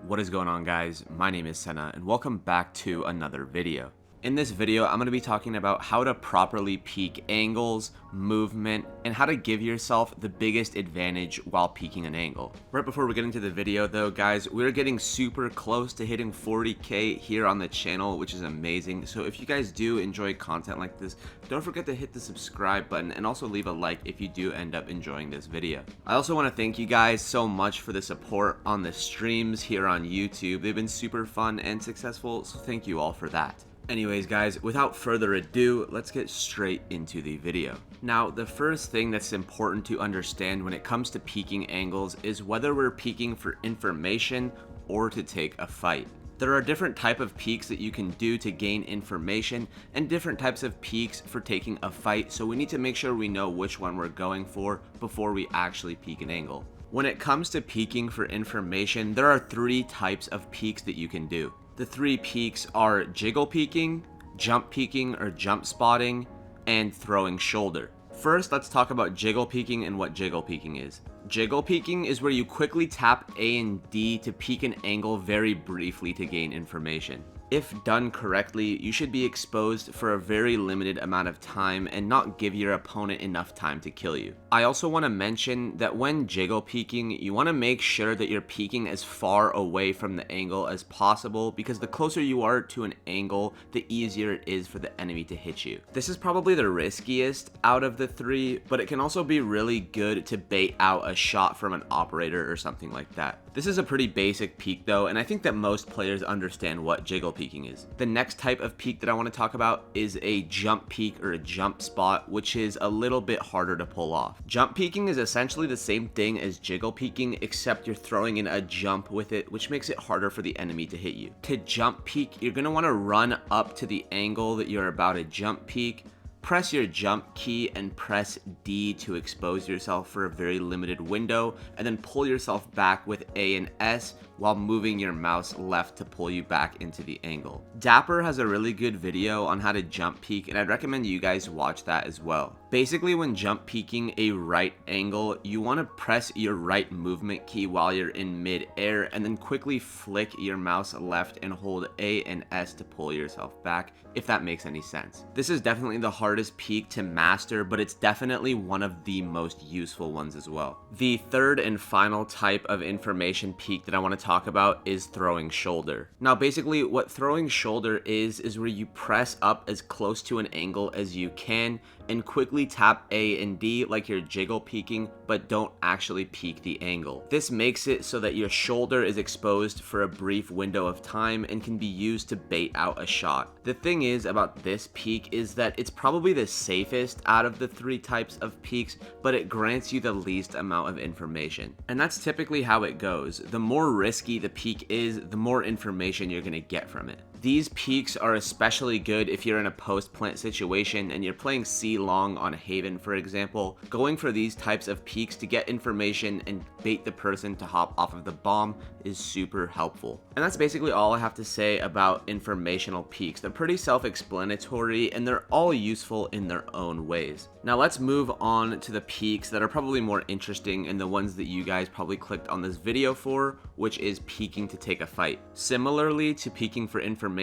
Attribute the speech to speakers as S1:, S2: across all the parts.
S1: What is going on, guys? My name is Sena and welcome back to another video. In this video, I'm going to be talking about how to properly peek angles, movement, and how to give yourself the biggest advantage while peeking an angle. Right before we get into the video though, guys, we're getting super close to hitting 40K here on the channel, which is amazing. So if you guys do enjoy content like this, don't forget to hit the subscribe button and also leave a like if you do end up enjoying this video. I also want to thank you guys so much for the support on the streams here on YouTube. They've been super fun and successful, so thank you all for that. Anyways, guys, without further ado, let's get straight into the video. Now, the first thing that's important to understand when it comes to peeking angles is whether we're peeking for information or to take a fight. There are different types of peeks that you can do to gain information and different types of peeks for taking a fight, so we need to make sure we know which one we're going for before we actually peek an angle. When it comes to peeking for information, there are three types of peeks that you can do. The three peeks are jiggle peeking, jump peeking or jump spotting, and throwing shoulder. First, let's talk about jiggle peeking and what jiggle peeking is. Jiggle peeking is where you quickly tap A and D to peek an angle very briefly to gain information. If done correctly, you should be exposed for a very limited amount of time and not give your opponent enough time to kill you. I also want to mention that when jiggle peeking, you want to make sure that you're peeking as far away from the angle as possible, because the closer you are to an angle, the easier it is for the enemy to hit you. This is probably the riskiest out of the three, but it can also be really good to bait out a shot from an operator or something like that. This is a pretty basic peek though, and I think that most players understand what jiggle peeking is. The next type of peek that I want to talk about is a jump peek or a jump spot, which is a little bit harder to pull off. Jump peeking is essentially the same thing as jiggle peeking, except you're throwing in a jump with it, which makes it harder for the enemy to hit you. To jump peek, you're going to want to run up to the angle that you're about to jump peek, press your jump key and press D to expose yourself for a very limited window, and then pull yourself back with A and S while moving your mouse left to pull you back into the angle. Dapper has a really good video on how to jump peek, and I'd recommend you guys watch that as well. Basically, when jump peeking a right angle, you want to press your right movement key while you're in mid-air and then quickly flick your mouse left and hold A and S to pull yourself back, if that makes any sense. This is definitely the hardest peek to master, but it's definitely one of the most useful ones as well. The third and final type of information peek that I want to talk about is throwing shoulder. Now, basically what throwing shoulder is where you press up as close to an angle as you can and quickly tap A and D like you're jiggle peeking, but don't actually peek the angle. This makes it so that your shoulder is exposed for a brief window of time and can be used to bait out a shot. The thing is about this peek is that it's probably the safest out of the three types of peeks, but it grants you the least amount of information. And that's typically how it goes. The more risky the peek is, the more information you're going to get from it. These peeks are especially good if you're in a post-plant situation and you're playing C long on Haven, for example. Going for these types of peeks to get information and bait the person to hop off of the bomb is super helpful. And that's basically all I have to say about informational peeks. They're pretty self-explanatory and they're all useful in their own ways. Now let's move on to the peeks that are probably more interesting and the ones that you guys probably clicked on this video for, which is peeking to take a fight. Similarly to peeking for information,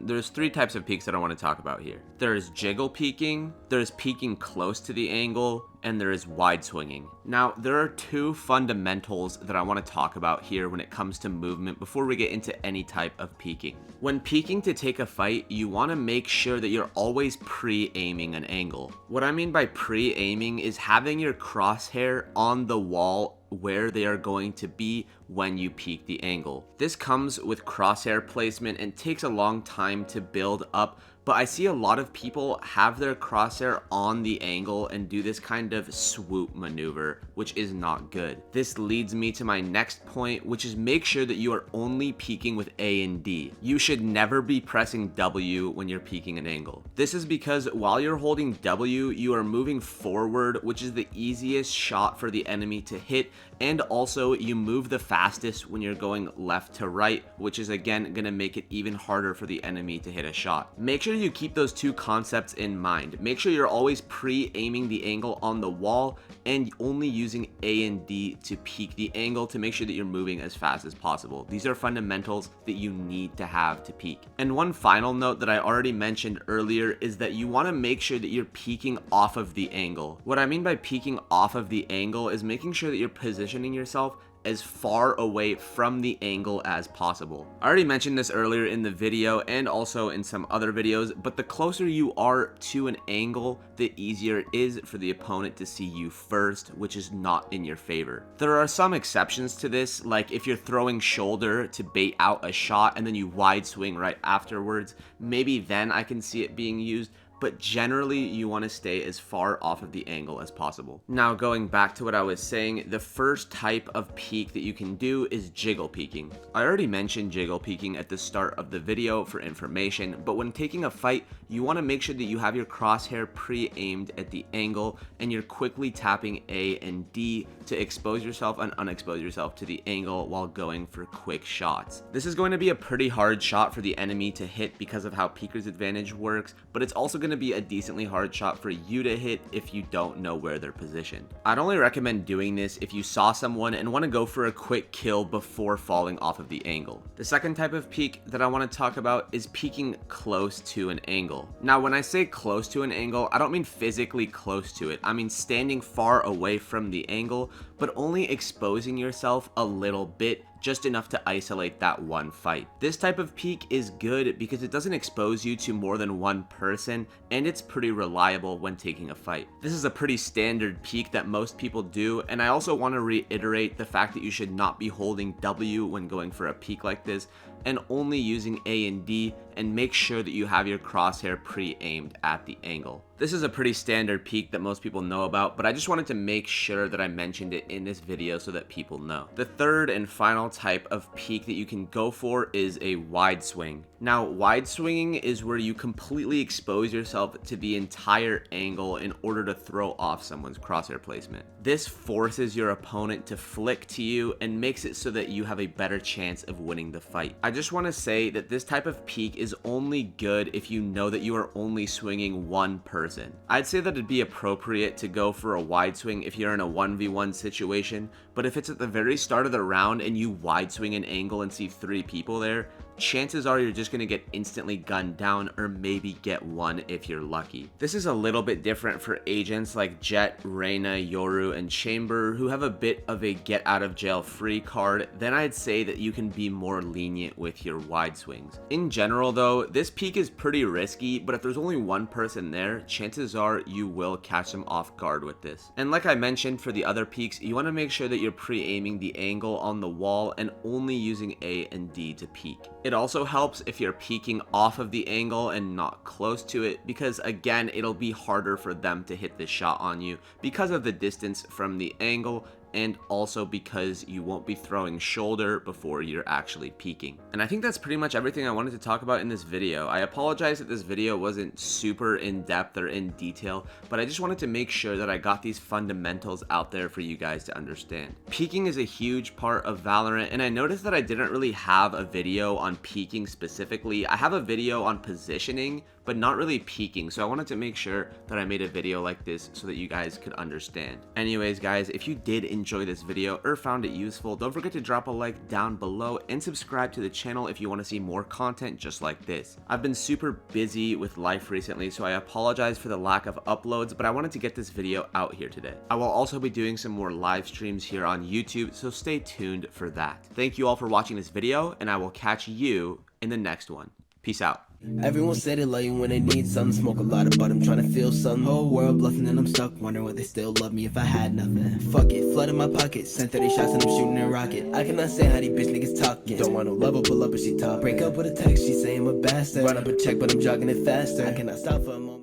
S1: there's three types of peeks that I want to talk about here. There's jiggle peeking, there's peeking close to the angle, and there is wide swinging. Now, there are two fundamentals that I want to talk about here when it comes to movement before we get into any type of peeking. When peeking to take a fight, you want to make sure that you're always pre-aiming an angle. What I mean by pre-aiming is having your crosshair on the wall where they are going to be when you peek the angle. This comes with crosshair placement and takes a long time to build up, but I see a lot of people have their crosshair on the angle and do this kind of swoop maneuver, which is not good. This leads me to my next point, which is make sure that you are only peeking with A and D. You should never be pressing W when you're peeking an angle. This is because while you're holding W, you are moving forward, which is the easiest shot for the enemy to hit, and also you move the fastest when you're going left to right, which is again going to make it even harder for the enemy to hit a shot. Make sure sure you keep those two concepts in mind. Make sure you're always pre-aiming the angle on the wall and only using A and D to peak the angle to make sure that you're moving as fast as possible. These are fundamentals that you need to have to peak. And one final note that I already mentioned earlier is that you want to make sure that you're peaking off of the angle. What I mean by peaking off of the angle is making sure that you're positioning yourself as far away from the angle as possible. I already mentioned this earlier in the video and also in some other videos, but the closer you are to an angle, the easier it is for the opponent to see you first, which is not in your favor. There are some exceptions to this, like if you're throwing shoulder to bait out a shot and then you wide swing right afterwards, maybe then I can see it being used, but generally you want to stay as far off of the angle as possible. Now going back to what I was saying, the first type of peak that you can do is jiggle peaking. I already mentioned jiggle peaking at the start of the video for information, but when taking a fight, you want to make sure that you have your crosshair pre-aimed at the angle and you're quickly tapping A and D to expose yourself and unexpose yourself to the angle while going for quick shots. This is going to be a pretty hard shot for the enemy to hit because of how peeker's advantage works, but it's also going to be a decently hard shot for you to hit if you don't know where they're positioned. I'd only recommend doing this if you saw someone and want to go for a quick kill before falling off of the angle. The second type of peak that I want to talk about is peaking close to an angle. Now when I say close to an angle, I don't mean physically close to it. I mean standing far away from the angle, but only exposing yourself a little bit, just enough to isolate that one fight. This type of peak is good because it doesn't expose you to more than one person and it's pretty reliable when taking a fight. This is a pretty standard peak that most people do, and I also want to reiterate the fact that you should not be holding W when going for a peak like this and only using A and D, and make sure that you have your crosshair pre-aimed at the angle. This is a pretty standard peak that most people know about, but I just wanted to make sure that I mentioned it in this video so that people know. The third and final type of peak that you can go for is a wide swing. Now, wide swinging is where you completely expose yourself to the entire angle in order to throw off someone's crosshair placement. This forces your opponent to flick to you and makes it so that you have a better chance of winning the fight. I just want to say that this type of peak is only good if you know that you are only swinging one person. I'd say that it'd be appropriate to go for a wide swing if you're in a 1v1 situation, but if it's at the very start of the round and you wide swing an angle and see 3 people there, chances are you're just going to get instantly gunned down, or maybe get one if you're lucky. This is a little bit different for agents like Jet, Reyna, Yoru, and Chamber, who have a bit of a get out of jail free card. Then I'd say that you can be more lenient with your wide swings. In general though, this peak is pretty risky, but if there's only one person there, chances are you will catch them off guard with this. And like I mentioned for the other peaks, you want to make sure that you're pre-aiming the angle on the wall and only using A and D to peak. It also helps if you're peeking off of the angle and not close to it, because again, it'll be harder for them to hit the shot on you because of the distance from the angle, and also because you won't be throwing shoulder before you're actually peeking. And I think that's pretty much everything I wanted to talk about in this video. I apologize that this video wasn't super in depth or in detail, but I just wanted to make sure that I got these fundamentals out there for you guys to understand. Peeking is a huge part of Valorant, and I noticed that I didn't really have a video on peeking specifically. I have a video on positioning, but not really peeking, so I wanted to make sure that I made a video like this so that you guys could understand. Anyways guys, if you did enjoy this video or found it useful, don't forget to drop a like down below and subscribe to the channel if you want to see more content just like this. I've been super busy with life recently, so I apologize for the lack of uploads, but I wanted to get this video out here today. I will also be doing some more live streams here on YouTube, so stay tuned for that. Thank you all for watching this video, and I will catch you in the next one. Peace out.
S2: Everyone said they love you when they need something. Smoke a lot of but I'm trying to feel something. Whole world bluffing and I'm stuck, wondering would they still love me if I had nothing. Fuck it, flood in my pocket, sent 30 shots and I'm shooting a rocket. I cannot say how these bitch niggas talking. Don't want no love, pull up and she talk. Break up with a text, she say I'm a bastard. Run up a check but I'm jogging it faster. I cannot stop for a moment.